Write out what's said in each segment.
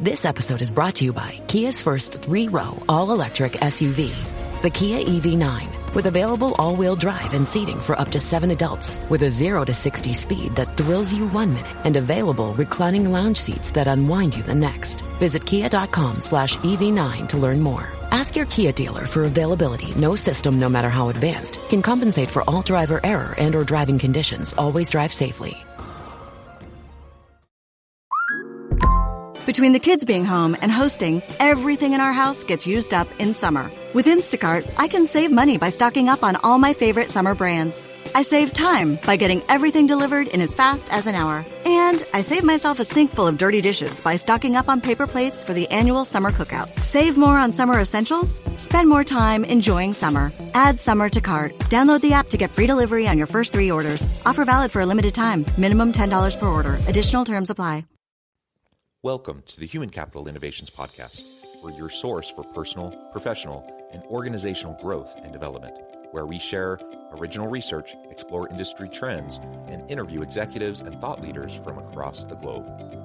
This episode is brought to you by Kia's first 3-row all-electric SUV, the Kia EV9, with available all-wheel drive and seating for up to 7 adults, with a 0 to 60 speed that thrills you 1 minute and available reclining lounge seats that unwind you the next. Visit kia.com/EV9 to learn more. Ask your Kia dealer for availability. No system, no matter how advanced, can compensate for all driver error and or driving conditions. Always drive safely. Between the kids being home and hosting, everything in our house gets used up in summer. With Instacart, I can save money by stocking up on all my favorite summer brands. I save time by getting everything delivered in as fast as an hour. And I save myself a sink full of dirty dishes by stocking up on paper plates for the annual summer cookout. Save more on summer essentials? Spend more time enjoying summer. Add summer to cart. Download the app to get free delivery on your first 3 orders. Offer valid for a limited time. Minimum $10 per order. Additional terms apply. Welcome to the Human Capital Innovations Podcast. We're your source for personal, professional, and organizational growth and development, where we share original research, explore industry trends, and interview executives and thought leaders from across the globe.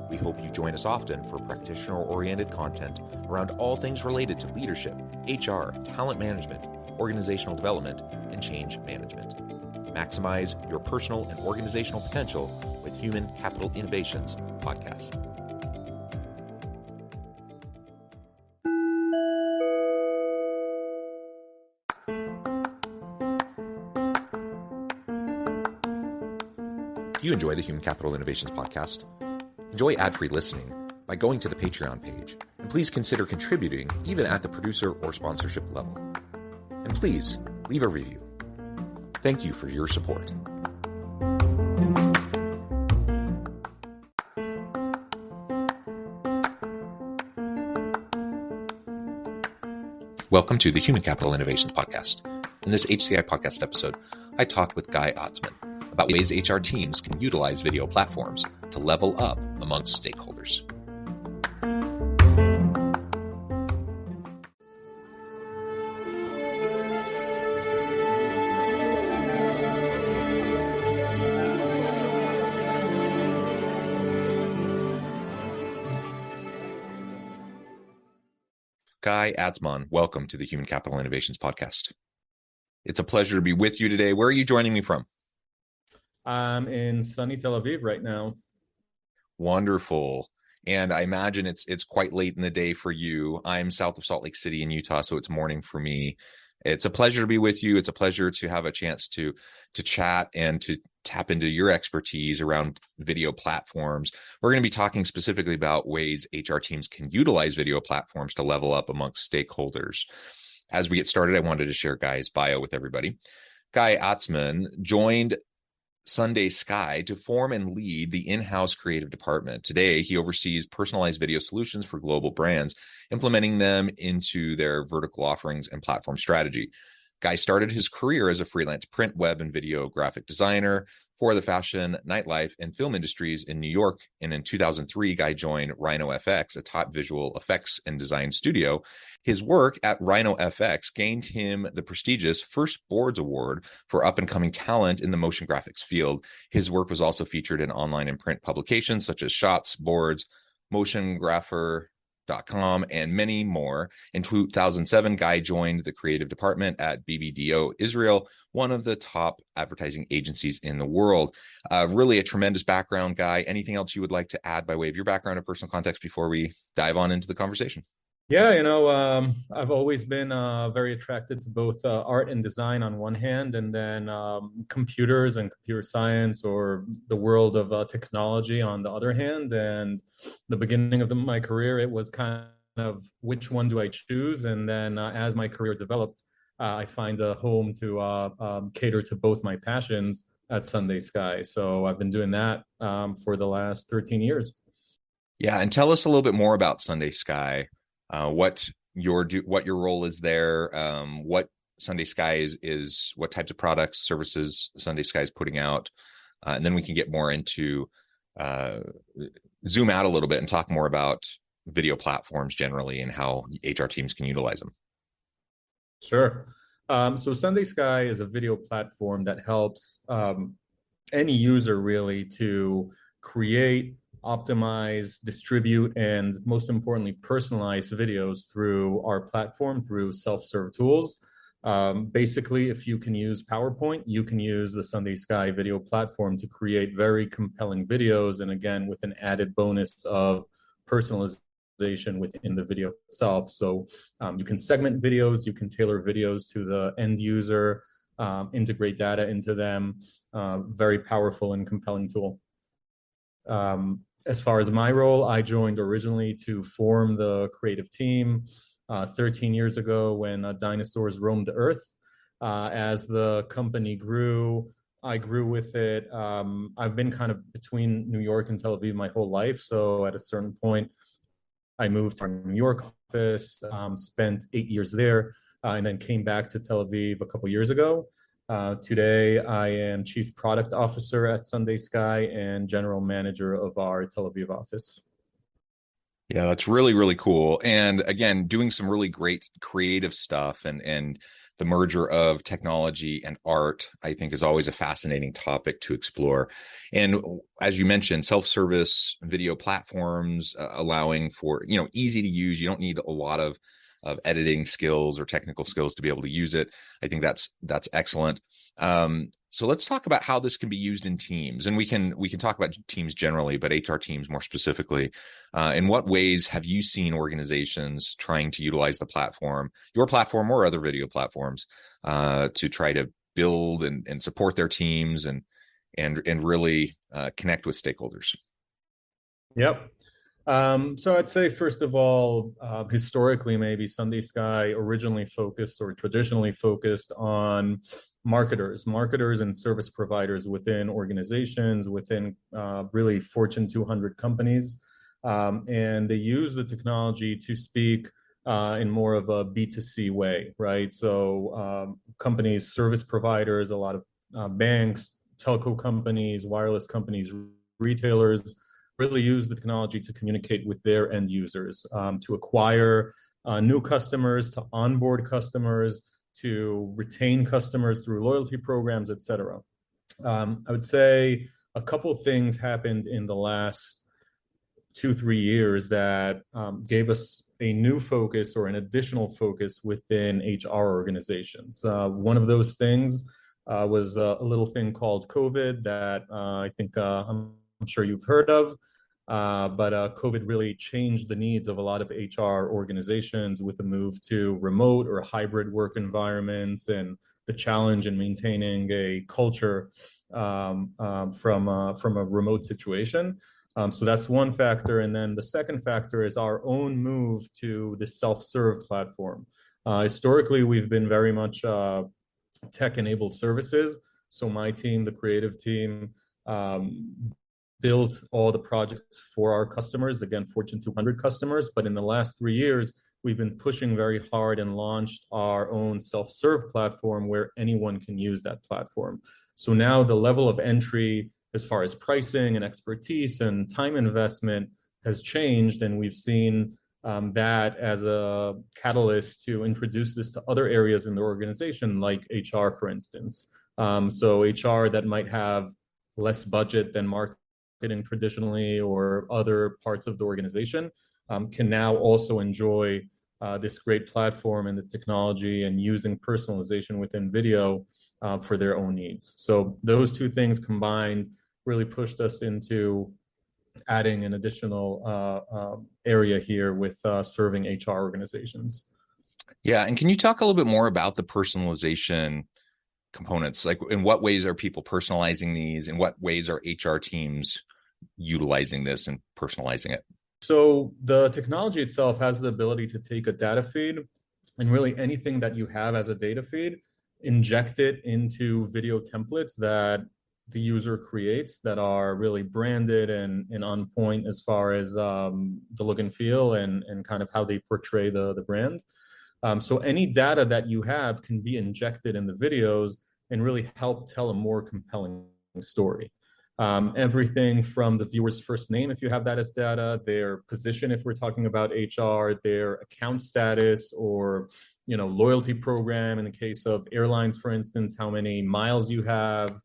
We hope you join us often for practitioner-oriented content around all things related to leadership, HR, talent management, organizational development, and change management. Maximize your personal and organizational potential with Human Capital Innovations Podcast. If you enjoy the Human Capital Innovations Podcast, enjoy ad-free listening by going to the Patreon page, and please consider contributing even at the producer or sponsorship level. And please leave a review. Thank you for your support. Welcome to the Human Capital Innovations Podcast. In this HCI podcast episode, I talk with Guy Atzmon about ways HR teams can utilize video platforms to level up amongst stakeholders. Guy Atzmon, welcome to the Human Capital Innovations Podcast. It's a pleasure to be with you today. Where are you joining me from? I'm in sunny Tel Aviv right now. Wonderful. And I imagine it's quite late in the day for you. I'm south of Salt Lake City in Utah, so it's morning for me. It's a pleasure to be with you. It's a pleasure to have a chance to chat and to tap into your expertise around video platforms. We're going to be talking specifically about ways HR teams can utilize video platforms to level up amongst stakeholders. As we get started, I wanted to share Guy's bio with everybody. Guy Atzmon joined Sunday Sky to form and lead the in-house creative department. Today, he oversees personalized video solutions for global brands, implementing them into their vertical offerings and platform strategy. Guy started his career as a freelance print, web, and video graphic designer for the fashion, nightlife, and film industries in New York. And in 2003, Guy joined Rhino FX, a top visual effects and design studio. His work at Rhino FX gained him the prestigious First Boards Award for up-and-coming talent in the motion graphics field. His work was also featured in online and print publications such as Shots, Boards, Motiongrapher.com, and many more. In 2007, Guy joined the creative department at BBDO Israel, one of the top advertising agencies in the world. Really a tremendous background, Guy. Anything else you would like to add by way of your background or personal context before we dive on into the conversation? Yeah, I've always been very attracted to both art and design on one hand, and then computers and computer science or the world of technology on the other hand. And the beginning of my career, it was kind of which one do I choose? And then as my career developed, I find a home to cater to both my passions at Sunday Sky. So I've been doing that for the last 13 years. Yeah, and tell us a little bit more about Sunday Sky. What your role is there, what Sunday Sky is, what types of products, services Sunday Sky is putting out, and then we can get more into zoom out a little bit and talk more about video platforms generally and how HR teams can utilize them. Sure. So Sunday Sky is a video platform that helps any user really to create, optimize, distribute, and most importantly, personalize videos through our platform, through self-serve tools. Basically, if you can use PowerPoint, you can use the Sunday Sky video platform to create very compelling videos. And again, with an added bonus of personalization within the video itself. So you can segment videos, you can tailor videos to the end user, integrate data into them. Very powerful and compelling tool. As far as my role, I joined originally to form the creative team 13 years ago when dinosaurs roamed the earth. As the company grew, I grew with it. I've been kind of between New York and Tel Aviv my whole life. So at a certain point, I moved to our New York office, spent 8 years there, and then came back to Tel Aviv a couple years ago. Today, I am Chief Product Officer at Sunday Sky and General Manager of our Tel Aviv office. Yeah, that's really, really cool. And again, doing some really great creative stuff and the merger of technology and art, I think, is always a fascinating topic to explore. And as you mentioned, self-service video platforms allowing for, easy to use. You don't need a lot of editing skills or technical skills to be able to use it. I think that's excellent. So let's talk about how this can be used in teams, and we can talk about teams generally, but HR teams more specifically. In what ways have you seen organizations trying to utilize the platform, your platform or other video platforms, to try to build and support their teams and really connect with stakeholders? Yep. So I'd say, first of all, historically, maybe Sunday Sky originally focused or traditionally focused on marketers and service providers within organizations, within really Fortune 200 companies. And they use the technology to speak in more of a B2C way, right? So companies, service providers, a lot of banks, telco companies, wireless companies, retailers, really use the technology to communicate with their end users, to acquire new customers, to onboard customers, to retain customers through loyalty programs, et cetera. I would say a couple of things happened in the last 2-3 years that gave us a new focus or an additional focus within HR organizations. One of those things was a little thing called COVID that I think I'm sure you've heard of. But COVID really changed the needs of a lot of HR organizations with the move to remote or hybrid work environments and the challenge in maintaining a culture from a remote situation. So that's one factor. And then the second factor is our own move to the self-serve platform. Historically, we've been very much tech-enabled services. So my team, the creative team, built all the projects for our customers, again, Fortune 200 customers. But in the last 3 years, we've been pushing very hard and launched our own self-serve platform where anyone can use that platform. So now the level of entry as far as pricing and expertise and time investment has changed. And we've seen that as a catalyst to introduce this to other areas in the organization, like HR, for instance. So HR that might have less budget than marketing traditionally or other parts of the organization can now also enjoy this great platform and the technology and using personalization within video for their own needs. So those two things combined really pushed us into adding an additional area here with serving HR organizations. Yeah. And can you talk a little bit more about the personalization components? Like, in what ways are people personalizing these? In what ways are HR teams utilizing this and personalizing it? So the technology itself has the ability to take a data feed and really anything that you have as a data feed, inject it into video templates that the user creates that are really branded and on point as far as the look and feel and kind of how they portray the brand. So any data that you have can be injected in the videos and really help tell a more compelling story. Everything from the viewer's first name, if you have that as data, their position, if we're talking about HR, their account status or, loyalty program in the case of airlines, for instance, how many miles you have,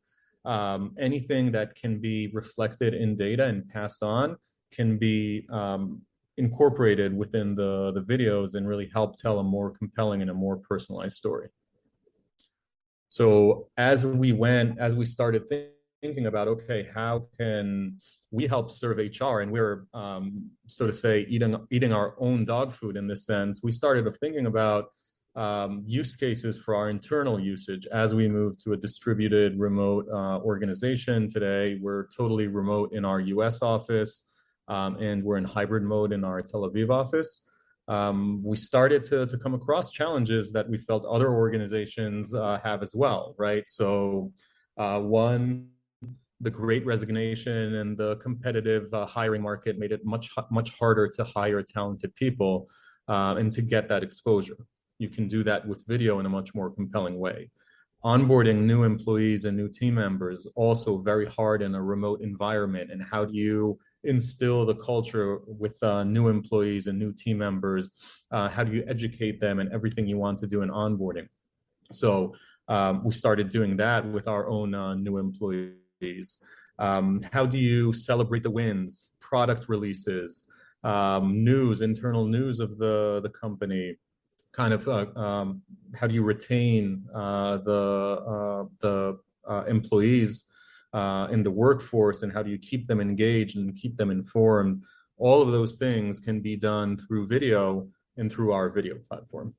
anything that can be reflected in data and passed on can be incorporated within the videos and really help tell a more compelling and a more personalized story. So as we started thinking about, okay, how can we help serve HR? And we were, so to say, eating our own dog food in this sense. We started thinking about use cases for our internal usage as we move to a distributed remote organization. Today, we're totally remote in our US office, and we're in hybrid mode in our Tel Aviv office. We started to come across challenges that we felt other organizations have as well, right? So one, the great resignation and the competitive hiring market made it much harder to hire talented people and to get that exposure. You can do that with video in a much more compelling way. Onboarding new employees and new team members, also very hard in a remote environment. And how do you instill the culture with new employees and new team members? How do you educate them and everything you want to do in onboarding? So we started doing that with our own new employees. How do you celebrate the wins, product releases, news, internal news of the company? Kind of how do you retain the employees in the workforce, and how do you keep them engaged and keep them informed? All of those things can be done through video and through our video platform.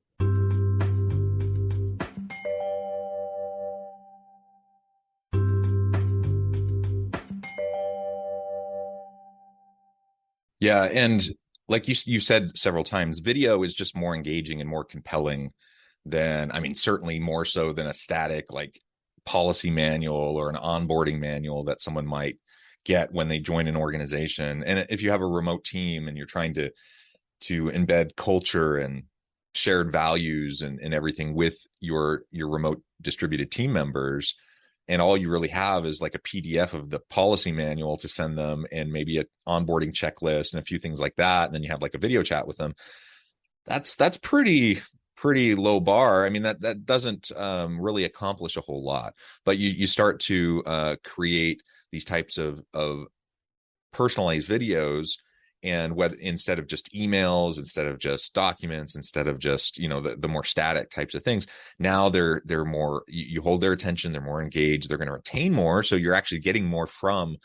Yeah, and like you said several times, video is just more engaging and more compelling than, I mean, certainly more so than a static like policy manual or an onboarding manual that someone might get when they join an organization. And if you have a remote team and you're trying to embed culture and shared values and everything with your remote distributed team members, and all you really have is like a PDF of the policy manual to send them and maybe an onboarding checklist and a few things like that, and then you have like a video chat with them, that's pretty low bar. I mean, that doesn't really accomplish a whole lot. But you start to create these types of personalized videos, and whether instead of just emails, instead of just documents, instead of just, you know, the more static types of things, now they're more, you hold their attention, they're more engaged, they're going to retain more, so you're actually getting more from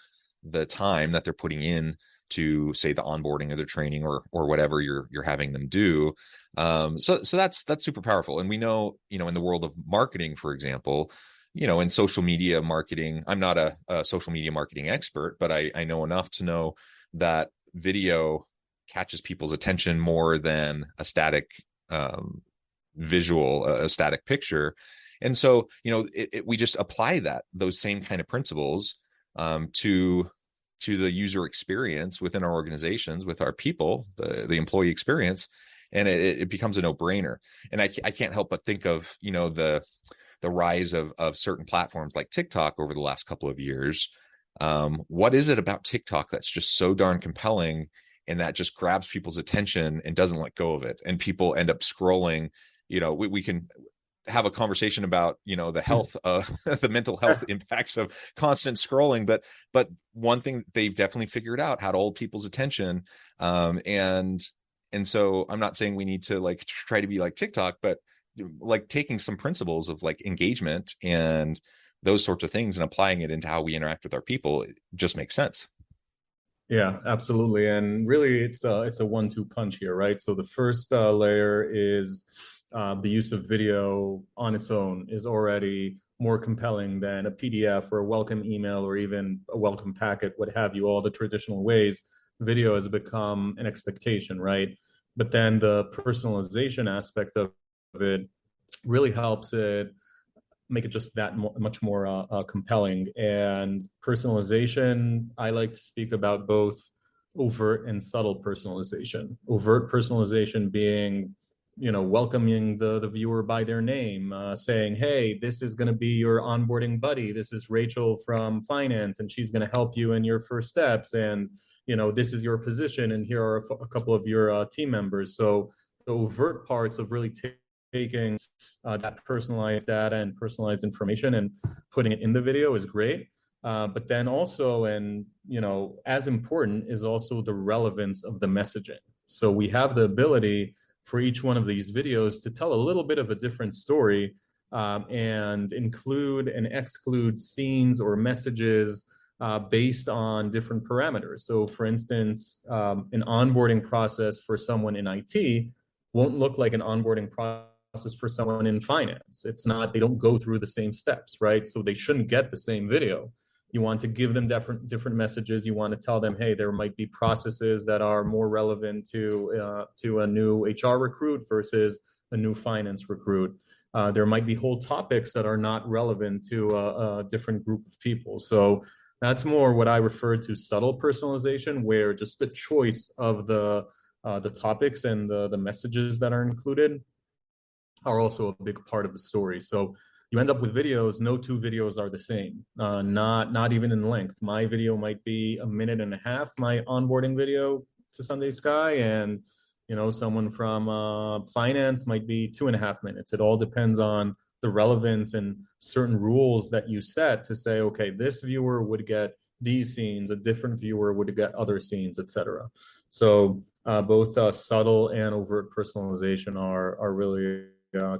the time that they're putting in to, say, the onboarding or their training or whatever you're having them do. So that's super powerful. And we know, you know, in the world of marketing, for example, you know, in social media marketing, I'm not a social media marketing expert, but I know enough to know that video catches people's attention more than a static visual, a static picture. And so, you know, we just apply those same kind of principles to the user experience within our organizations, with our people, the employee experience, and it becomes a no-brainer. And I can't help but think of, you know, the rise of certain platforms like TikTok over the last couple of years. What is it about TikTok that's just so darn compelling and that just grabs people's attention and doesn't let go of it? And people end up scrolling. You know, we can have a conversation about, you know, the health, the mental health impacts of constant scrolling. But one thing they've definitely figured out, how to hold people's attention. And so I'm not saying we need to like try to be like TikTok, but like taking some principles of like engagement and those sorts of things and applying it into how we interact with our people, it just makes sense. Yeah, absolutely. And really it's a 1-2 punch here, right? So the first layer is the use of video on its own is already more compelling than a PDF or a welcome email or even a welcome packet, what have you, all the traditional ways. Video has become an expectation, right? But then the personalization aspect of it really helps it make it just that much more compelling. And personalization, I like to speak about both overt and subtle personalization. Overt personalization being, you know, welcoming the viewer by their name, saying, hey, this is going to be your onboarding buddy. This is Rachel from finance, and she's going to help you in your first steps. And, you know, this is your position, and here are a couple of your team members. So the overt parts of really taking that personalized data and personalized information and putting it in the video is great. But then also, and as important is also the relevance of the messaging. So we have the ability for each one of these videos to tell a little bit of a different story, and include and exclude scenes or messages based on different parameters. So for instance, an onboarding process for someone in IT won't look like an onboarding process for someone in finance. It's not, they don't go through the same steps, right? So they shouldn't get the same video. You want to give them different messages. You want to tell them, hey, there might be processes that are more relevant to a new HR recruit versus a new finance recruit. There might be whole topics that are not relevant to a different group of people. So that's more what I refer to subtle personalization, where just the choice of the topics and the messages that are included are also a big part of the story. So you end up with videos, no two videos are the same, not even in length. My video might be 1.5 minutes, my onboarding video to Sunday Sky, and someone from finance might be 2.5 minutes. It all depends on the relevance and certain rules that you set to say, okay, this viewer would get these scenes, a different viewer would get other scenes, etc. So both subtle and overt personalization are really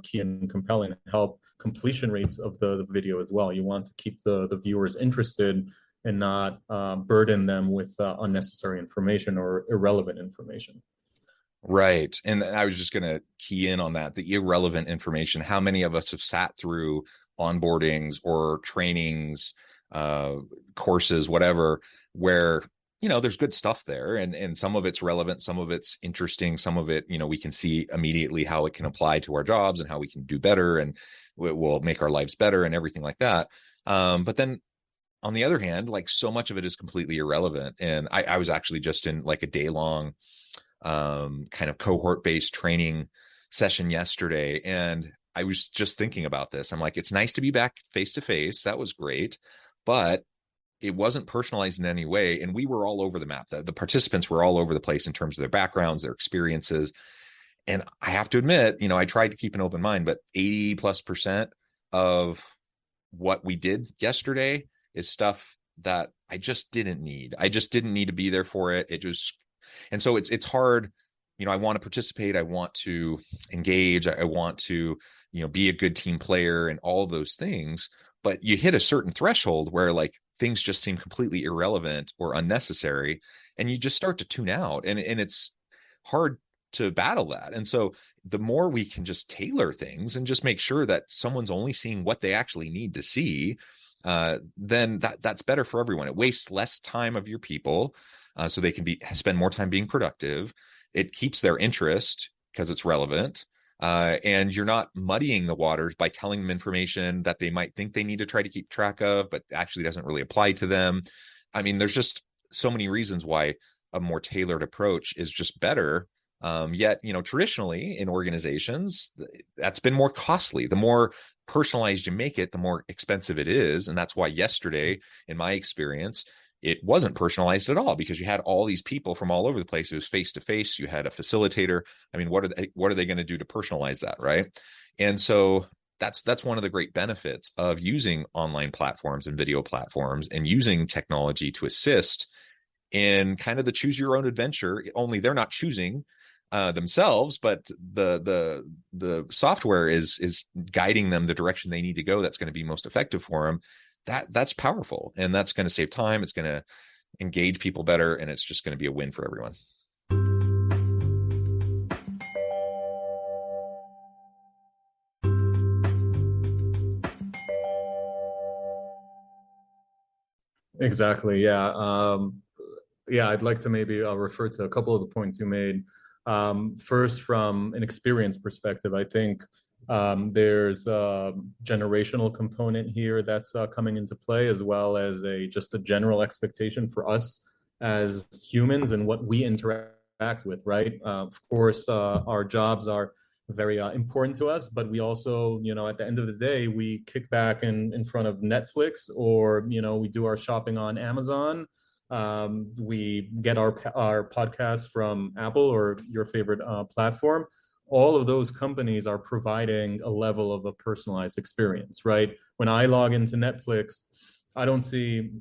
key and compelling, and help completion rates of the video as well. You want to keep the viewers interested and not burden them with unnecessary information or irrelevant information. Right. And I was just going to key in on that, the irrelevant information. How many of us have sat through onboardings or trainings, courses, whatever, where, there's good stuff there, and some of it's relevant, some of it's interesting, some of it, we can see immediately how it can apply to our jobs and how we can do better, and it will make our lives better and everything like that. But then on the other hand, like, so much of it is completely irrelevant. And I was actually just in like a day-long kind of cohort-based training session yesterday, and I was just thinking about this. I'm like, it's nice to be back face-to-face. That was great, but it wasn't personalized in any way. And we were all over the map. The participants were all over the place in terms of their backgrounds, their experiences. And I have to admit, I tried to keep an open mind, but 80+% of what we did yesterday is stuff that I just didn't need. I just didn't need to be there for it. And so it's hard. I want to participate. I want to engage. I want to, be a good team player and all those things. But you hit a certain threshold where, like, things just seem completely irrelevant or unnecessary, and you just start to tune out, and it's hard to battle that. And so the more we can just tailor things and just make sure that someone's only seeing what they actually need to see, then that's better for everyone. It wastes less time of your people, so they can spend more time being productive. It keeps their interest because it's relevant. And you're not muddying the waters by telling them information that they might think they need to try to keep track of, but actually doesn't really apply to them. I mean, there's just so many reasons why a more tailored approach is just better. Yet, traditionally in organizations, that's been more costly. The more personalized you make it, the more expensive it is. And that's why yesterday, in my experience, it wasn't personalized at all, because you had all these people from all over the place. It was face to face. You had a facilitator. I mean, what are they going to do to personalize that, right? And so that's one of the great benefits of using online platforms and video platforms and using technology to assist in kind of the choose your own adventure. Only they're not choosing themselves, but the software is guiding them the direction they need to go. That's going to be most effective for them. That's powerful, and that's going to save time. It's going to engage people better, and it's just going to be a win for everyone. Exactly. Yeah. I'd like to maybe refer to a couple of the points you made. First, from an experience perspective, I think there's a generational component here that's coming into play, as well as just a general expectation for us as humans and what we interact with, right? Of course, our jobs are very important to us, but we also, at the end of the day, we kick back in front of Netflix, or, we do our shopping on Amazon. We get our podcasts from Apple or your favorite platform. All of those companies are providing a level of a personalized experience, right? When I log into Netflix, I don't see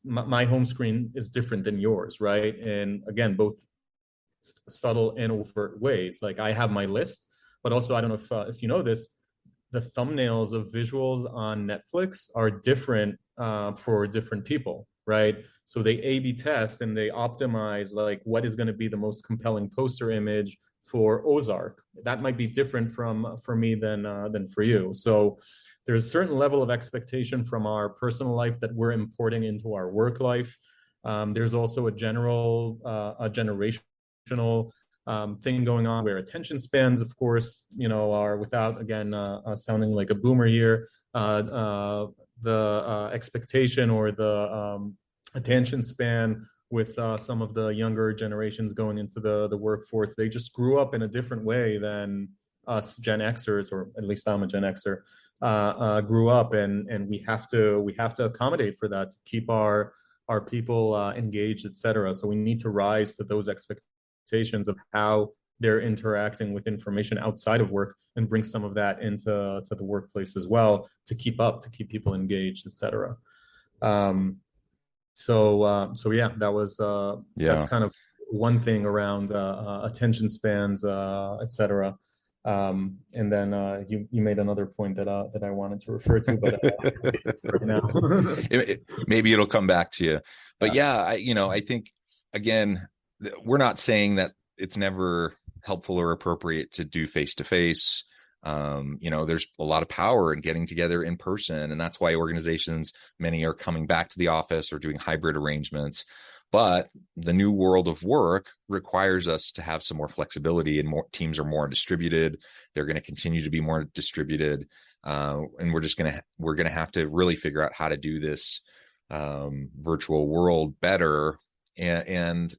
my home screen is different than yours, right? And again, both subtle and overt ways. Like I have my list, but also I don't know if you know this, the thumbnails of visuals on Netflix are different for different people, right? So they A/B test and they optimize like what is going to be the most compelling poster image for Ozark. That might be different for me than for you. So there's a certain level of expectation from our personal life that we're importing into our work life. There's also a generational thing going on where attention spans, of course, are without, again, sounding like a boomer here, the expectation or the attention span with some of the younger generations going into the workforce. They just grew up in a different way than us Gen Xers, or at least I'm a Gen Xer, grew up, and we have to accommodate for that to keep our people engaged, etc. So we need to rise to those expectations of how they're interacting with information outside of work and bring some of that into the workplace as well to keep people engaged, etc. So yeah, that's kind of one thing around attention spans, etc. And then you made another point that I wanted to refer to, but right now maybe it'll come back to you. But yeah, I think again, we're not saying that it's never helpful or appropriate to do face-to-face. There's a lot of power in getting together in person, and that's why organizations, many are coming back to the office or doing hybrid arrangements. But the new world of work requires us to have some more flexibility, and more teams are more distributed. They're going to continue to be more distributed. And we're going to have to really figure out how to do this virtual world better. And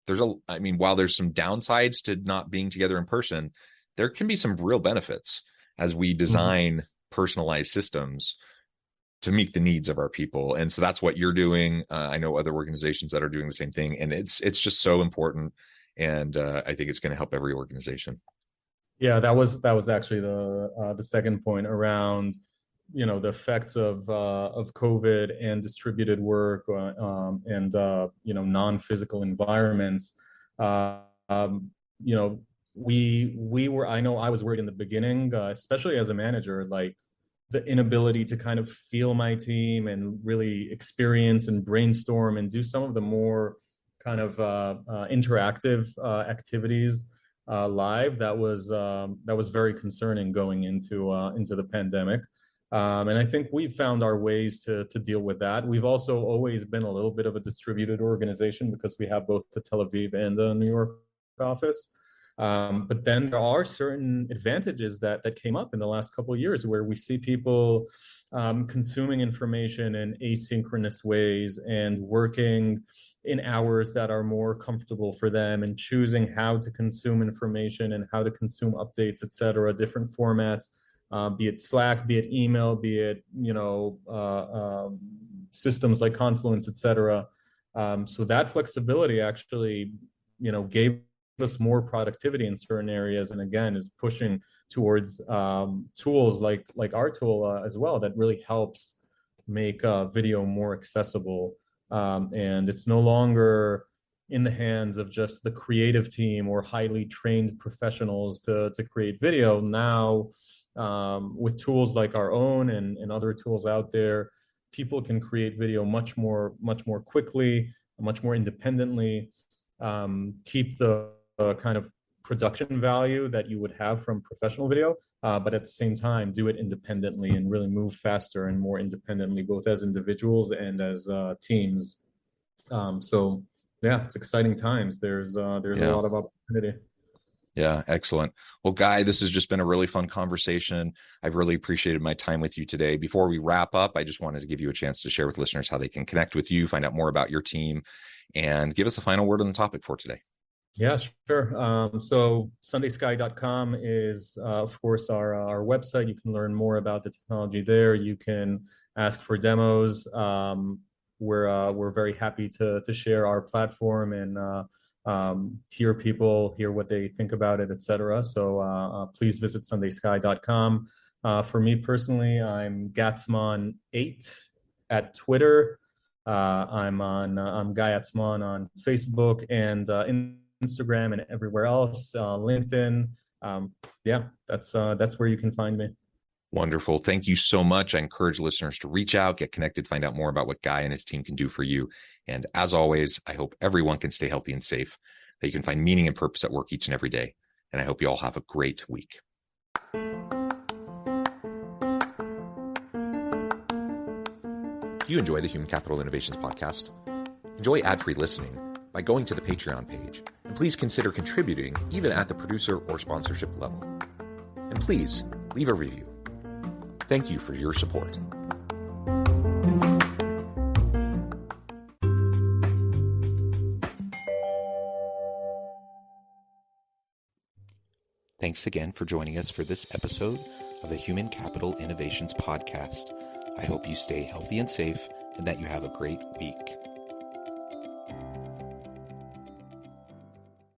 while there's some downsides to not being together in person, there can be some real benefits as we design personalized systems to meet the needs of our people. And so that's what you're doing. I know other organizations that are doing the same thing, and it's just so important. And I think it's going to help every organization. Yeah, that was actually the second point around, the effects of COVID and distributed work, and non-physical environments. I know I was worried in the beginning, especially as a manager, like the inability to kind of feel my team and really experience and brainstorm and do some of the more kind of interactive activities live. That was very concerning going into the pandemic. And I think we've found our ways to deal with that. We've also always been a little bit of a distributed organization because we have both the Tel Aviv and the New York office. But then there are certain advantages that came up in the last couple of years where we see people consuming information in asynchronous ways and working in hours that are more comfortable for them, and choosing how to consume information and how to consume updates, et cetera, different formats, be it Slack, be it email, be it, systems like Confluence, et cetera. So that flexibility actually, gave us more productivity in certain areas, and again is pushing towards tools like our tool as well, that really helps make video more accessible, and it's no longer in the hands of just the creative team or highly trained professionals to create video. Now with tools like our own and other tools out there, people can create video much more quickly, much more independently, keep the kind of production value that you would have from professional video, but at the same time do it independently and really move faster and more independently, both as individuals and as teams. So yeah, it's exciting times. There's a lot of opportunity. Yeah, excellent. Well, Guy, this has just been a really fun conversation. I've really appreciated my time with you today. Before we wrap up, I just wanted to give you a chance to share with listeners how they can connect with you, find out more about your team, and give us a final word on the topic for today. Yeah, sure. So sundaysky.com is, of course, our website. You can learn more about the technology there. You can ask for demos. We're very happy to share our platform and hear what they think about it, etc. So please visit sundaysky.com. For me personally, I'm Gatzmon8 at Twitter. I'm Guy Atzmon on Facebook and Instagram and everywhere else, LinkedIn. That's where you can find me. Wonderful. Thank you so much. I encourage listeners to reach out, get connected, find out more about what Guy and his team can do for you. And as always, I hope everyone can stay healthy and safe, that you can find meaning and purpose at work each and every day. And I hope you all have a great week. Do you enjoy the Human Capital Innovations podcast? Enjoy ad-free listening by going to the Patreon page. And please consider contributing even at the producer or sponsorship level. And please leave a review. Thank you for your support. Thanks again for joining us for this episode of the Human Capital Innovations podcast. I hope you stay healthy and safe and that you have a great week.